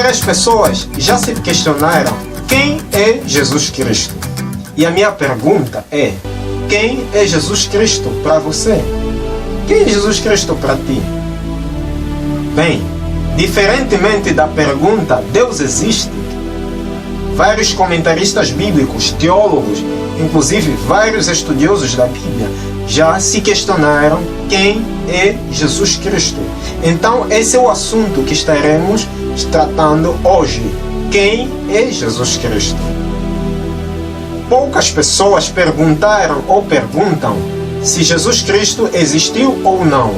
Várias pessoas já se questionaram quem é Jesus Cristo. E a minha pergunta é: quem é Jesus Cristo para você? Quem é Jesus Cristo para ti? Bem, diferentemente da pergunta Deus existe, vários comentaristas bíblicos, teólogos, inclusive vários estudiosos da Bíblia, já se questionaram quem é Jesus Cristo. Então esse é o assunto que estaremos tratando hoje. Quem é Jesus Cristo? Poucas pessoas perguntaram ou perguntam se Jesus Cristo existiu ou não.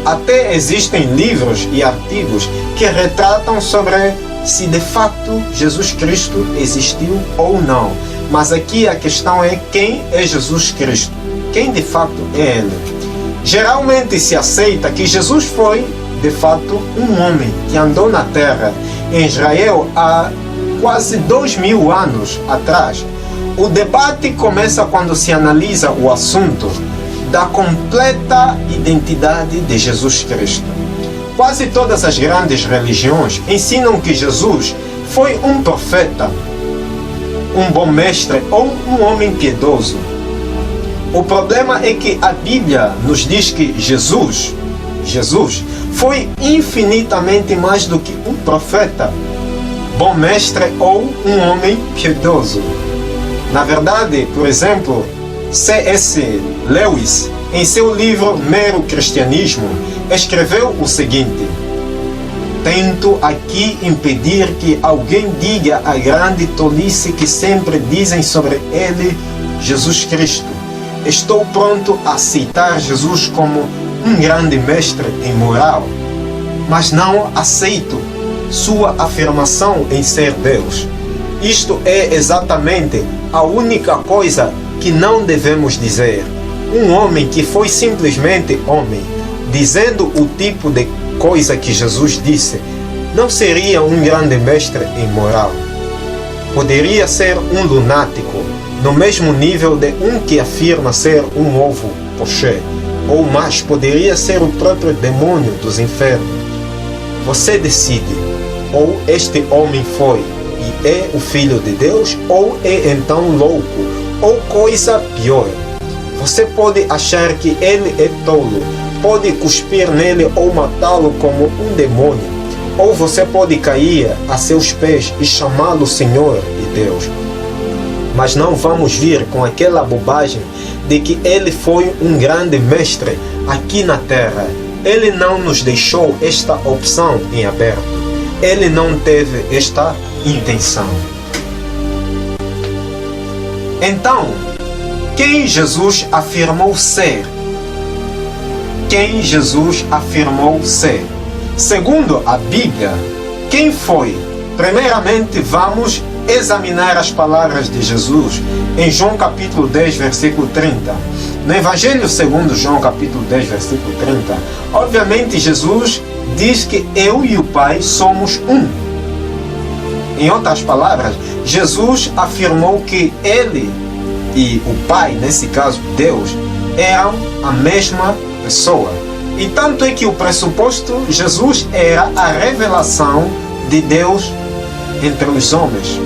Até existem livros e artigos que retratam sobre se de fato Jesus Cristo existiu ou não. Mas aqui a questão é quem é Jesus Cristo? Quem de fato é Ele? Geralmente se aceita que Jesus foi de fato um homem que andou na terra em Israel há quase 2000 anos atrás. O debate começa quando se analisa o assunto da completa identidade de Jesus Cristo. Quase todas as grandes religiões ensinam que Jesus foi um profeta, um bom mestre ou um homem piedoso. O problema é que a Bíblia nos diz que Jesus foi infinitamente mais do que um profeta, bom mestre ou um homem piedoso. Na verdade, por exemplo, C.S. Lewis, em seu livro Mero Cristianismo, escreveu o seguinte: tento aqui impedir que alguém diga a grande tolice que sempre dizem sobre ele, Jesus Cristo. Estou pronto a aceitar Jesus como um grande mestre em moral, mas não aceito sua afirmação em ser Deus. Isto é exatamente a única coisa que não devemos dizer. Um homem que foi simplesmente homem, dizendo o tipo de coisa que Jesus disse, não seria um grande mestre em moral. Poderia ser um lunático, no mesmo nível de um que afirma ser um ovo poché, ou mais, poderia ser o próprio demônio dos infernos. Você decide, ou este homem foi e é o Filho de Deus, ou é então louco, ou coisa pior. Você pode achar que ele é tolo, pode cuspir nele ou matá-lo como um demônio, ou você pode cair a seus pés e chamá-lo Senhor e Deus. Mas não vamos vir com aquela bobagem de que ele foi um grande mestre aqui na terra. Ele não nos deixou esta opção em aberto. Ele não teve esta intenção. Então, quem Jesus afirmou ser? Quem Jesus afirmou ser? Segundo a Bíblia, quem foi? Primeiramente, vamos examinar as palavras de Jesus em João capítulo 10, versículo 30. No Evangelho segundo João capítulo 10, versículo 30, obviamente Jesus diz que eu e o Pai somos um. Em outras palavras, Jesus afirmou que Ele e o Pai, nesse caso Deus, eram a mesma pessoa. E tanto é que o pressuposto, Jesus era a revelação de Deus entre os homens.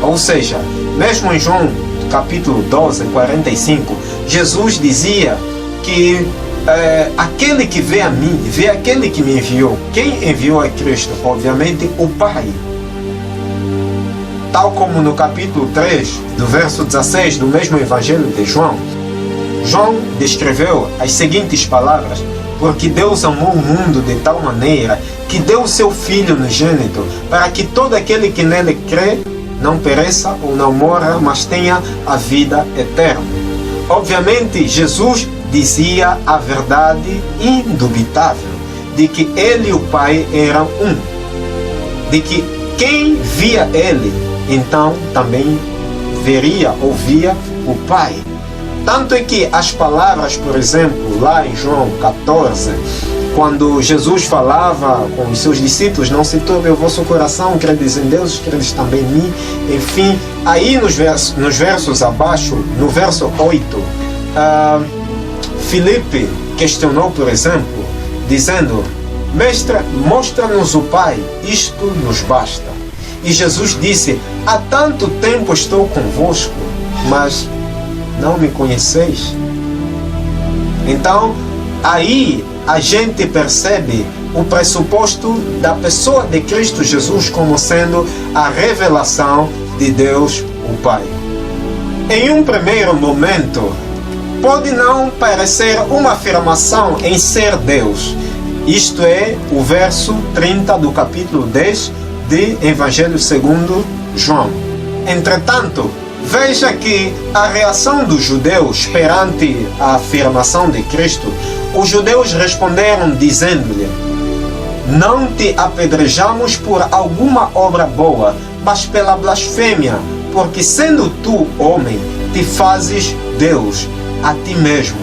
Ou seja, mesmo em João capítulo 12, 45, Jesus dizia que aquele que vê a mim, vê aquele que me enviou. Quem enviou a Cristo? Obviamente o Pai. Tal como no capítulo 3, do verso 16 do mesmo Evangelho de João, João descreveu as seguintes palavras: porque Deus amou o mundo de tal maneira que deu o seu Filho unigênito, para que todo aquele que nele crê não pereça ou não morra, mas tenha a vida eterna. Obviamente, Jesus dizia a verdade indubitável de que ele e o Pai eram um, de que quem via ele, então também veria ou via o Pai. Tanto é que as palavras, por exemplo, lá em João 14, quando Jesus falava com os seus discípulos, não se turbe o vosso coração, credes em Deus, credes também em mim. Enfim, aí nos versos abaixo, no verso 8, Filipe questionou, por exemplo, dizendo: Mestre, mostra-nos o Pai, isto nos basta. E Jesus disse: há tanto tempo estou convosco, mas não me conheceis. Então, aí a gente percebe o pressuposto da pessoa de Cristo Jesus como sendo a revelação de Deus, o Pai. Em um primeiro momento, pode não parecer uma afirmação em ser Deus. Isto é o verso 30 do capítulo 10 de Evangelho segundo João. Entretanto, veja que a reação dos judeus perante a afirmação de Cristo, os judeus responderam dizendo-lhe: não te apedrejamos por alguma obra boa, mas pela blasfêmia, porque sendo tu homem, te fazes Deus a ti mesmo.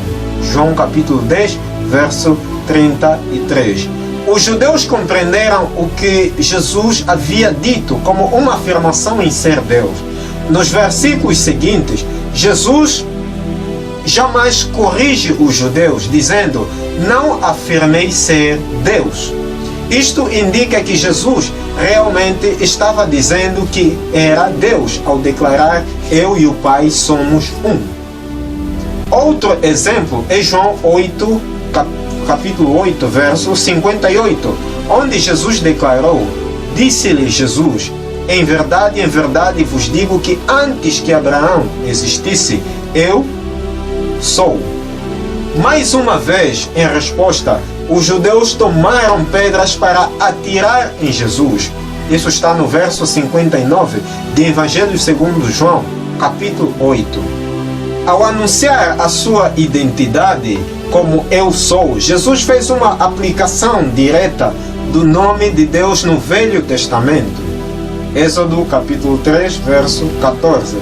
João capítulo 10, verso 33. Os judeus compreenderam o que Jesus havia dito como uma afirmação em ser Deus. Nos versículos seguintes, Jesus jamais corrige os judeus, dizendo: não afirmei ser Deus. Isto indica que Jesus realmente estava dizendo que era Deus, ao declarar: eu e o Pai somos um. Outro exemplo é João 8, capítulo 8, verso 58, onde Jesus declarou: disse-lhe Jesus: em verdade vos digo que antes que Abraão existisse, eu sou. Mais uma vez, em resposta, os judeus tomaram pedras para atirar em Jesus. Isso está no verso 59 de Evangelho segundo João, capítulo 8. Ao anunciar a sua identidade como eu sou, Jesus fez uma aplicação direta do nome de Deus no Velho Testamento. Êxodo capítulo 3, verso 14.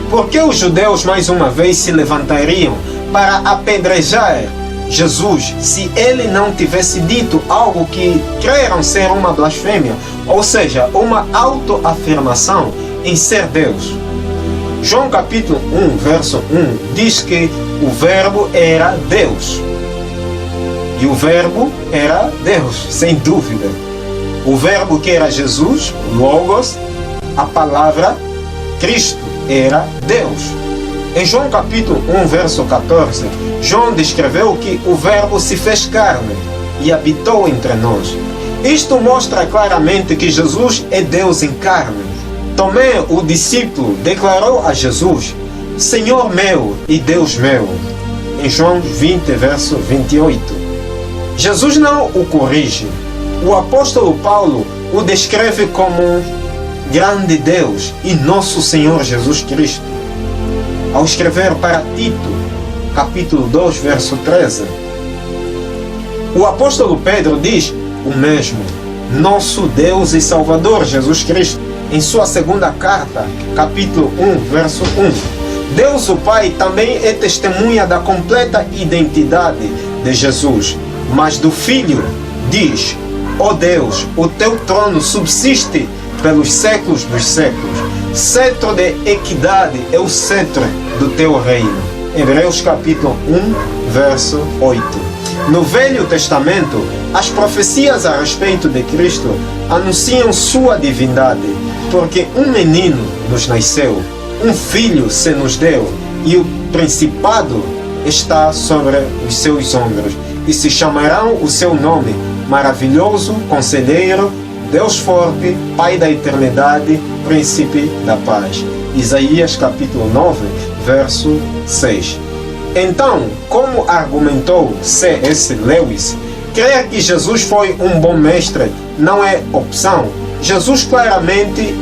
Porque os judeus mais uma vez se levantariam para apedrejar Jesus se ele não tivesse dito algo que creram ser uma blasfêmia, ou seja, uma autoafirmação em ser Deus. João capítulo 1, verso 1 diz que o verbo era Deus. E o verbo era Deus, sem dúvida. O verbo que era Jesus, Logos, a palavra Cristo, era Deus. Em João capítulo 1, verso 14, João descreveu que o verbo se fez carne e habitou entre nós. Isto mostra claramente que Jesus é Deus em carne. Tomé, o discípulo, declarou a Jesus: Senhor meu e Deus meu. Em João 20, verso 28. Jesus não o corrige. O apóstolo Paulo o descreve como grande Deus e nosso Senhor Jesus Cristo, ao escrever para Tito, capítulo 2, verso 13. O apóstolo Pedro diz o mesmo: nosso Deus e Salvador Jesus Cristo, em sua segunda carta, capítulo 1, verso 1. Deus o Pai também é testemunha da completa identidade de Jesus, mas do Filho diz: ó Deus, o teu trono subsiste pelos séculos dos séculos. Cetro de equidade é o cetro do teu reino. Hebreus capítulo 1, verso 8. No Velho Testamento, as profecias a respeito de Cristo anunciam sua divindade, porque um menino nos nasceu, um filho se nos deu, e o principado está sobre os seus ombros, e se chamarão o seu nome Maravilhoso, Conselheiro, Deus Forte, Pai da Eternidade, Príncipe da Paz. Isaías capítulo 9, verso 6. Então, como argumentou C.S. Lewis, crer que Jesus foi um bom mestre não é opção. Jesus claramente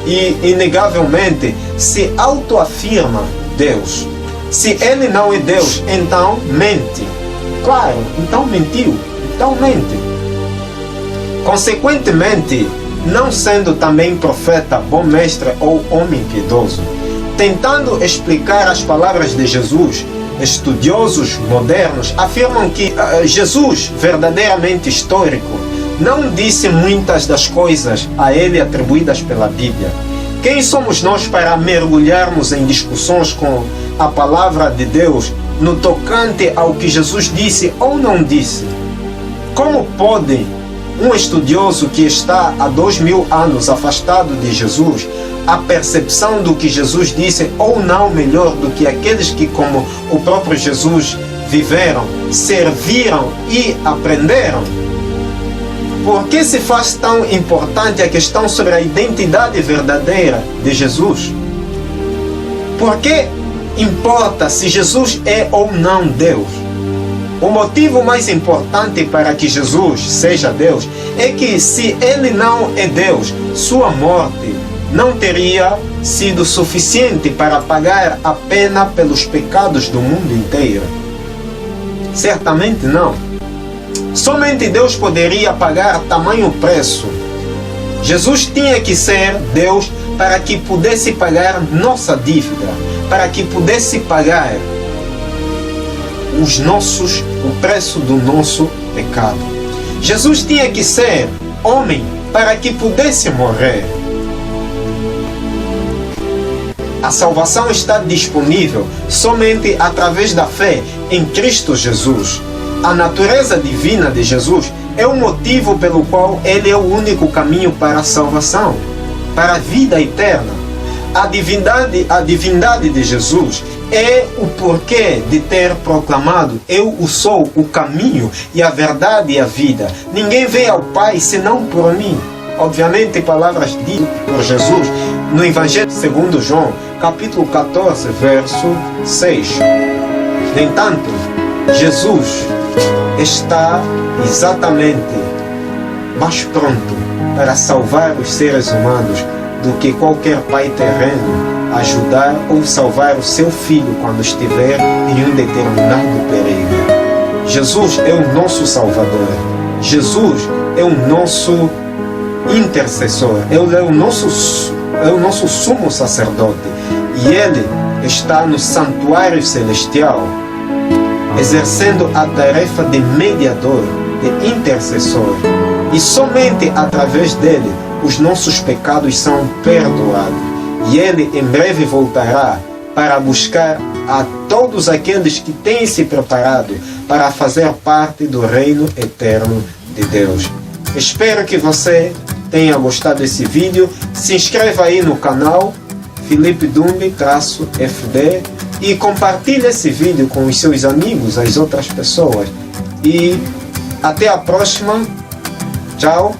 e inegavelmente se autoafirma Deus. Se ele não é Deus, então mente. Claro, então mentiu, então mente. Consequentemente, não sendo também profeta, bom mestre ou homem piedoso, tentando explicar as palavras de Jesus, estudiosos modernos afirmam que Jesus, verdadeiramente histórico, não disse muitas das coisas a ele atribuídas pela Bíblia. Quem somos nós para mergulharmos em discussões com a palavra de Deus no tocante ao que Jesus disse ou não disse? Como pode um estudioso que está há 2000 anos afastado de Jesus, a percepção do que Jesus disse ou não melhor do que aqueles que, como o próprio Jesus, viveram, serviram e aprenderam? Por que se faz tão importante a questão sobre a identidade verdadeira de Jesus? Por que importa se Jesus é ou não Deus? O motivo mais importante para que Jesus seja Deus é que, se ele não é Deus, sua morte não teria sido suficiente para pagar a pena pelos pecados do mundo inteiro. Certamente não. Somente Deus poderia pagar tamanho preço. Jesus tinha que ser Deus para que pudesse pagar nossa dívida, para que pudesse pagar o preço do nosso pecado. Jesus tinha que ser homem para que pudesse morrer. A salvação está disponível somente através da fé em Cristo Jesus. A natureza divina de Jesus é o motivo pelo qual ele é o único caminho para a salvação, para a vida eterna. A divindade de Jesus é o porquê de ter proclamado: eu sou o caminho e a verdade e a vida. Ninguém vem ao Pai senão por mim. Obviamente, palavras ditas por Jesus no Evangelho segundo João, capítulo 14, verso 6. No entanto, Jesus está exatamente mais pronto para salvar os seres humanos do que qualquer pai terreno ajudar ou salvar o seu filho quando estiver em um determinado perigo. Jesus é o nosso Salvador. Jesus é o nosso intercessor. Ele é o nosso sumo sacerdote. E ele está no santuário celestial, exercendo a tarefa de mediador, de intercessor. E somente através dele os nossos pecados são perdoados. E ele em breve voltará para buscar a todos aqueles que têm se preparado para fazer parte do reino eterno de Deus. Espero que você tenha gostado desse vídeo. Se inscreva aí no canal Felipe Dumbi-FD e compartilhe esse vídeo com os seus amigos, as outras pessoas. E até a próxima. Tchau.